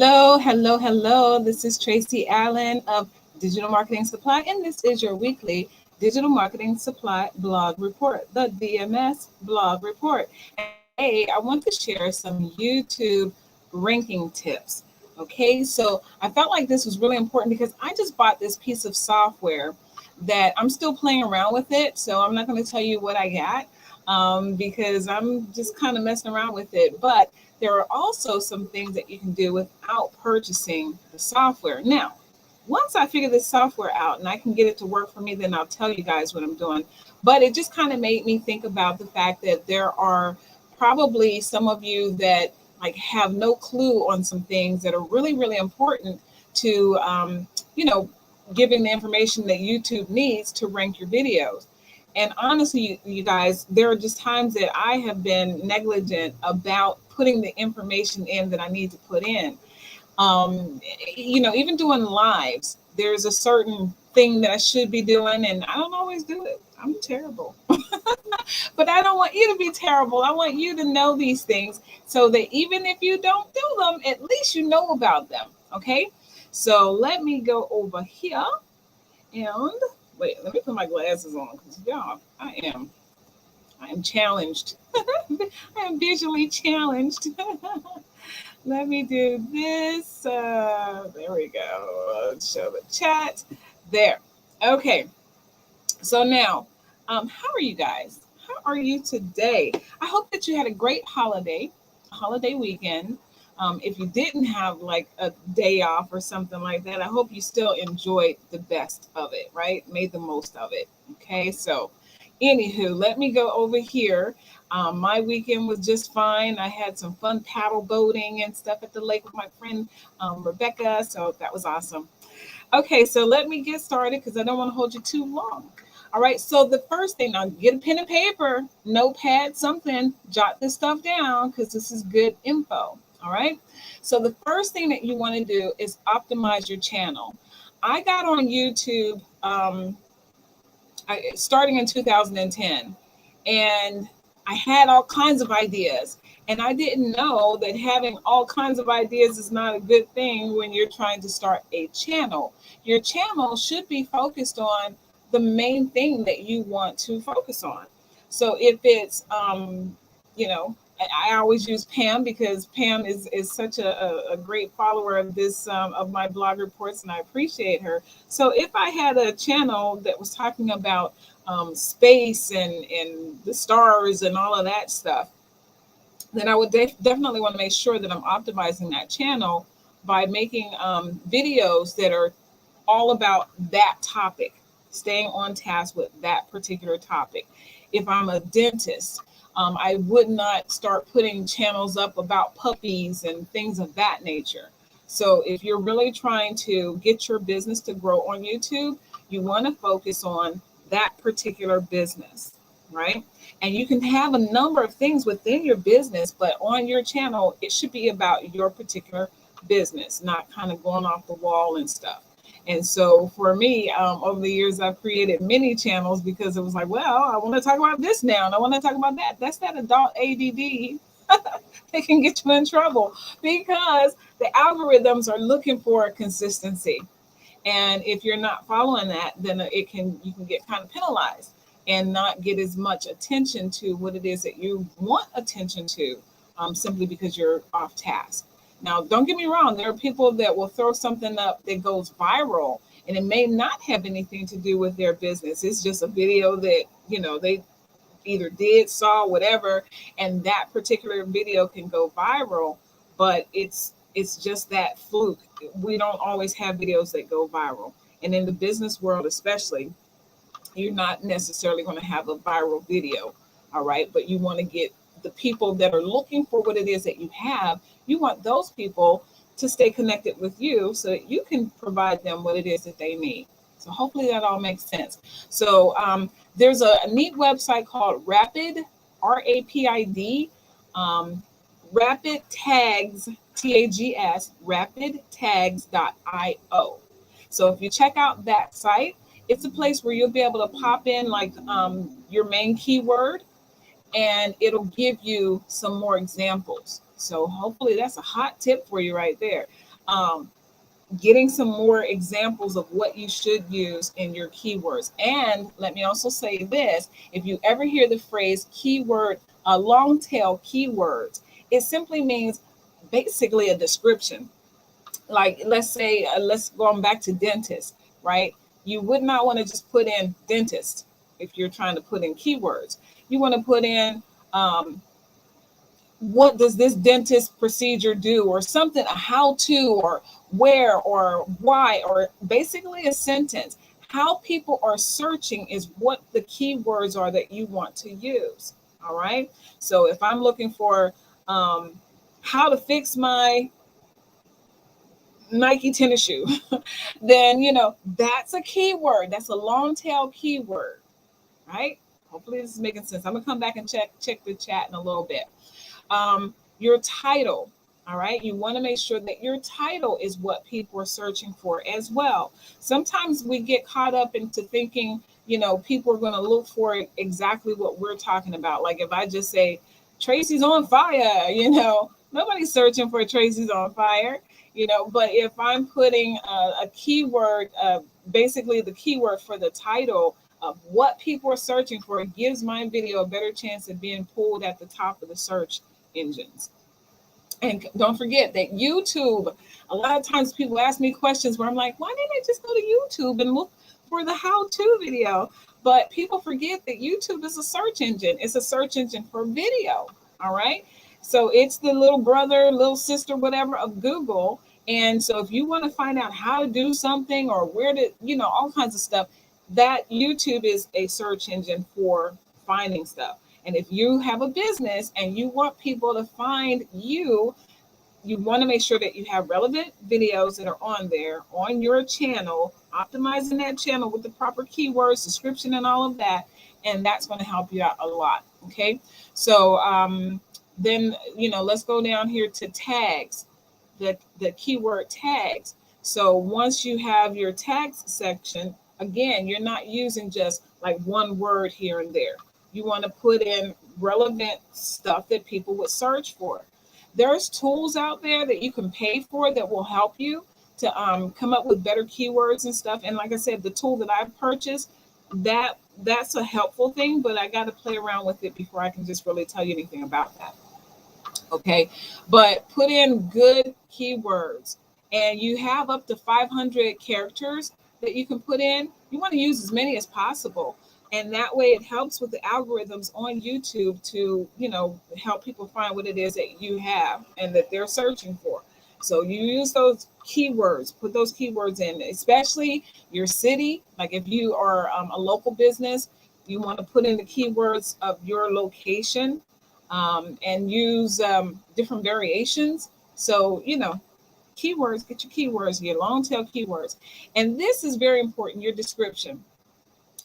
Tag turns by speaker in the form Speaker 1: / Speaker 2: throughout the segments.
Speaker 1: Hello, hello, hello. This is Tracy Allen of Digital Marketing Supply, and this is your weekly Digital Marketing Supply blog report, the DMS blog report. And today I want to share some YouTube ranking tips. Okay, so I felt like this was really important because I just bought this piece of software that I'm still playing around with it. So I'm not going to tell you what I got because I'm just kind of messing around with it. But there are also some things that you can do without purchasing the software. Now, once I figure this software out and I can get it to work for me, then I'll tell you guys what I'm doing. But it just kind of made me think about the fact that there are probably some of you that like have no clue on some things that are really, really important to, you know, giving the information that YouTube needs to rank your videos. And honestly, you guys, there are just times that I have been negligent about putting the information in that I need to put in. Even doing lives, there's a certain thing that I should be doing, and I don't always do it. I'm terrible. But I don't want you to be terrible. I want you to know these things so that even if you don't do them, at least you know about them. Okay. So let me go over here and wait, let me put my glasses on because y'all, I am challenged. I am visually challenged. Let me do this. There we go. Show the chat. There. Okay. So now, how are you guys? How are you today? I hope that you had a great holiday weekend. If you didn't have like a day off or something like that, I hope you still enjoyed the best of it, right? Made the most of it. Okay, so anywho, let me go over here. My weekend was just fine. I had some fun paddle boating and stuff at the lake with my friend Rebecca, so that was awesome. Okay, so let me get started because I don't want to hold you too long. All right, so the first thing, now get a pen and paper, notepad, something, jot this stuff down because this is good info. All right, so the first thing that you want to do is optimize your channel. I got on YouTube starting in 2010, and I had all kinds of ideas. And I didn't know that having all kinds of ideas is not a good thing when you're trying to start a channel. Your channel should be focused on the main thing that you want to focus on. So if it's, I always use Pam because Pam is such a great follower of this, of my blog reports, and I appreciate her. So if I had a channel that was talking about space and the stars and all of that stuff, then I would definitely want to make sure that I'm optimizing that channel by making videos that are all about that topic, staying on task with that particular topic. If I'm a dentist, I would not start putting channels up about puppies and things of that nature. So if you're really trying to get your business to grow on YouTube, you want to focus on that particular business, right? And you can have a number of things within your business, but on your channel, it should be about your particular business, not kind of going off the wall and stuff. And so for me, over the years, I've created many channels because it was like, well, I want to talk about this now, and I want to talk about that. That's that adult ADD. They can get you in trouble because the algorithms are looking for consistency. And if you're not following that, then you can get kind of penalized and not get as much attention to what it is that you want attention to, simply because you're off task. Now, don't get me wrong. There are people that will throw something up that goes viral, and it may not have anything to do with their business. It's just a video that, they either did, saw, whatever, and that particular video can go viral, but it's just that fluke. We don't always have videos that go viral. And in the business world, especially, you're not necessarily going to have a viral video, all right? But you want to get the people that are looking for what it is that you have, you want those people to stay connected with you so that you can provide them what it is that they need. So hopefully that all makes sense. So there's a neat website called Rapid, RAPID, Rapid Tags, TAGS, rapidtags.io. So if you check out that site, it's a place where you'll be able to pop in like your main keyword, and it'll give you some more examples. So hopefully that's a hot tip for you right there. Getting some more examples of what you should use in your keywords. And let me also say this, if you ever hear the phrase keyword, long tail keywords, it simply means basically a description. Like, let's say, let's go on back to dentist, right? You would not want to just put in dentist if you're trying to put in keywords. You want to put in, what does this dentist procedure do, or something, a how to, or where, or why, or basically a sentence. How people are searching is what the keywords are that you want to use. All right. So if I'm looking for how to fix my Nike tennis shoe, then, that's a keyword. That's a long tail keyword, right? Hopefully this is making sense. I'm gonna come back and check the chat in a little bit. Your title. All right. You want to make sure that your title is what people are searching for as well. Sometimes we get caught up into thinking, people are going to look for exactly what we're talking about. Like if I just say Tracy's on fire, nobody's searching for Tracy's on fire, but if I'm putting a keyword, basically the keyword for the title of what people are searching for, it gives my video a better chance of being pulled at the top of the search engines. And don't forget that YouTube, a lot of times people ask me questions where I'm like, why didn't I just go to YouTube and look for the how-to video? But people forget that YouTube is a search engine. It's a search engine for video. All right. So it's the little brother, little sister, whatever of Google. And so if you want to find out how to do something or where to, all kinds of stuff, that YouTube is a search engine for finding stuff. And if you have a business and you want people to find you, you want to make sure that you have relevant videos that are on there on your channel, optimizing that channel with the proper keywords, description, and all of that. And that's going to help you out a lot. Okay. So then, let's go down here to tags, the keyword tags. So once you have your tags section, again, you're not using just like one word here and there. You want to put in relevant stuff that people would search for. There's tools out there that you can pay for that will help you to come up with better keywords and stuff. And like I said, the tool that I purchased, that's a helpful thing, but I got to play around with it before I can just really tell you anything about that. Okay, but put in good keywords, and you have up to 500 characters that you can put in. You want to use as many as possible. And that way it helps with the algorithms on YouTube to, help people find what it is that you have and that they're searching for. So you use those keywords, put those keywords in, especially your city. Like if you are a local business, you want to put in the keywords of your location and use different variations. So, keywords, get your keywords, your long tail keywords. And this is very important, your description.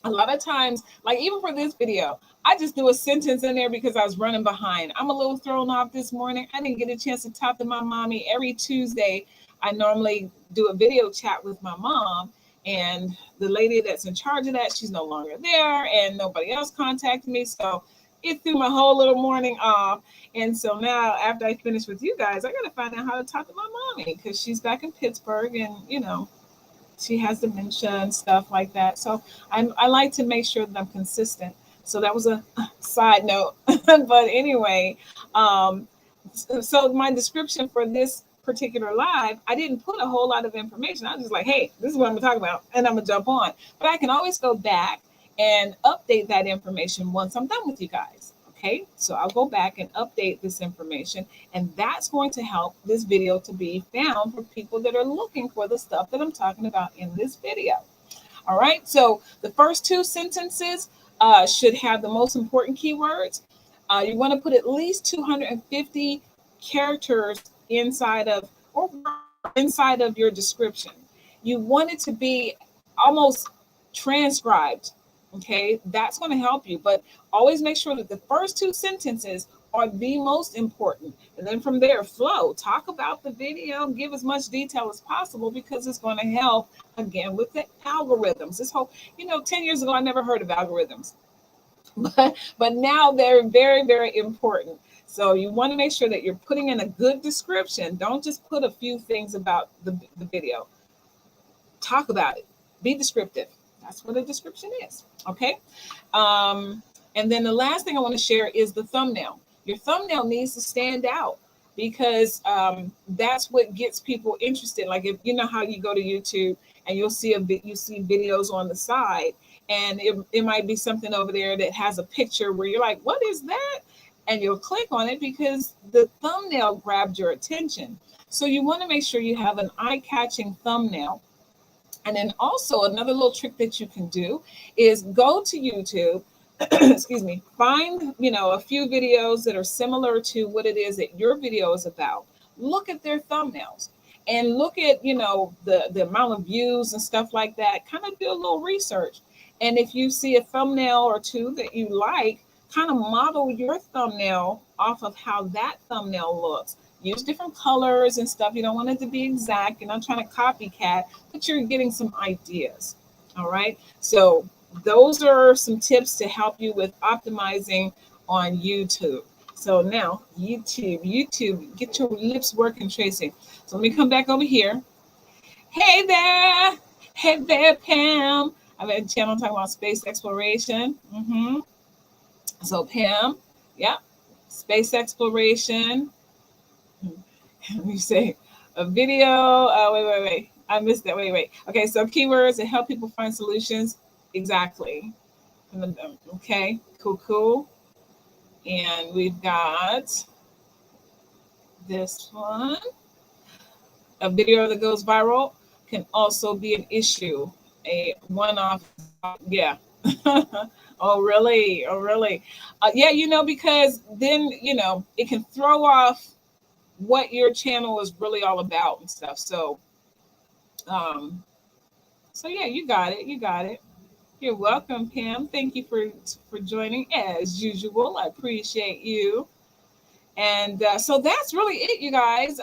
Speaker 1: A lot of times, like even for this video, I just threw a sentence in there because I was running behind. I'm a little thrown off this morning. I didn't get a chance to talk to my mommy. Every Tuesday, I normally do a video chat with my mom. And the lady that's in charge of that, she's no longer there and nobody else contacted me. So it threw my whole little morning off. And so now after I finish with you guys, I got to find out how to talk to my mommy because she's back in Pittsburgh and, she has dementia and stuff like that. So I like to make sure that I'm consistent. So that was a side note. But anyway, so my description for this particular live, I didn't put a whole lot of information. I was just like, hey, this is what I'm going to talk about. And I'm going to jump on. But I can always go back and update that information once I'm done with you guys. Okay, so I'll go back and update this information, and that's going to help this video to be found for people that are looking for the stuff that I'm talking about in this video. All right, so the first two sentences should have the most important keywords. You want to put at least 250 characters inside of your description. You want it to be almost transcribed. Okay, that's going to help you, but always make sure that the first two sentences are the most important. And then from there, flow. Talk about the video, give as much detail as possible because it's going to help, again, with the algorithms. This whole, 10 years ago, I never heard of algorithms, but now they're very, very important. So you want to make sure that you're putting in a good description. Don't just put a few things about the video. Talk about it. Be descriptive. That's what a description is. Okay. And then the last thing I want to share is the thumbnail. Your thumbnail needs to stand out because that's what gets people interested. Like if you know how you go to YouTube and you'll see you see videos on the side, and it might be something over there that has a picture where you're like, what is that? And you'll click on it because the thumbnail grabbed your attention. So you want to make sure you have an eye-catching thumbnail. And then also another little trick that you can do is go to YouTube, excuse me, find, a few videos that are similar to what it is that your video is about. Look at their thumbnails and look at, the amount of views and stuff like that. Kind of do a little research. And if you see a thumbnail or two that you like, kind of model your thumbnail off of how that thumbnail looks. Use different colors and stuff. You don't want it to be exact. You're not trying to copycat, but you're getting some ideas. All right. So those are some tips to help you with optimizing on YouTube. So now YouTube, get your lips working, Tracy. So let me come back over here. Hey there, Pam. I'm at a channel talking about space exploration. So Pam, yeah, space exploration. Let me say a video. Wait. I missed that. Wait. Okay, so keywords that help people find solutions. Exactly. Okay, cool. And we've got this one. A video that goes viral can also be an issue. A one-off. Yeah. Oh, really? Yeah, because then, it can throw off what your channel is really all about and stuff. So yeah, you got it. You're welcome, Pam. Thank you for joining as usual. I appreciate you. And so that's really it, you guys.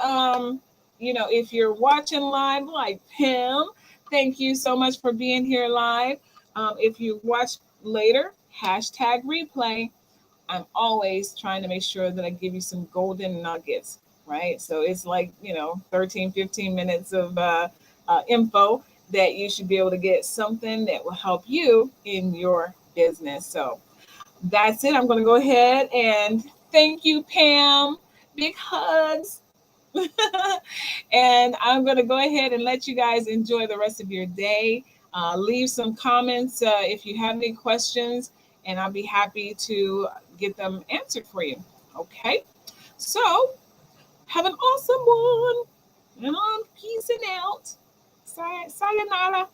Speaker 1: If you're watching live like Pam, thank you so much for being here live. If you watch later, #replay. I'm always trying to make sure that I give you some golden nuggets, right? So it's like, 13, 15 minutes of info that you should be able to get something that will help you in your business. So that's it. I'm going to go ahead and thank you, Pam. Big hugs. And I'm going to go ahead and let you guys enjoy the rest of your day. Leave some comments if you have any questions, and I'll be happy to get them answered for you. Okay? So have an awesome one. And I'm peacing out. Sayonara.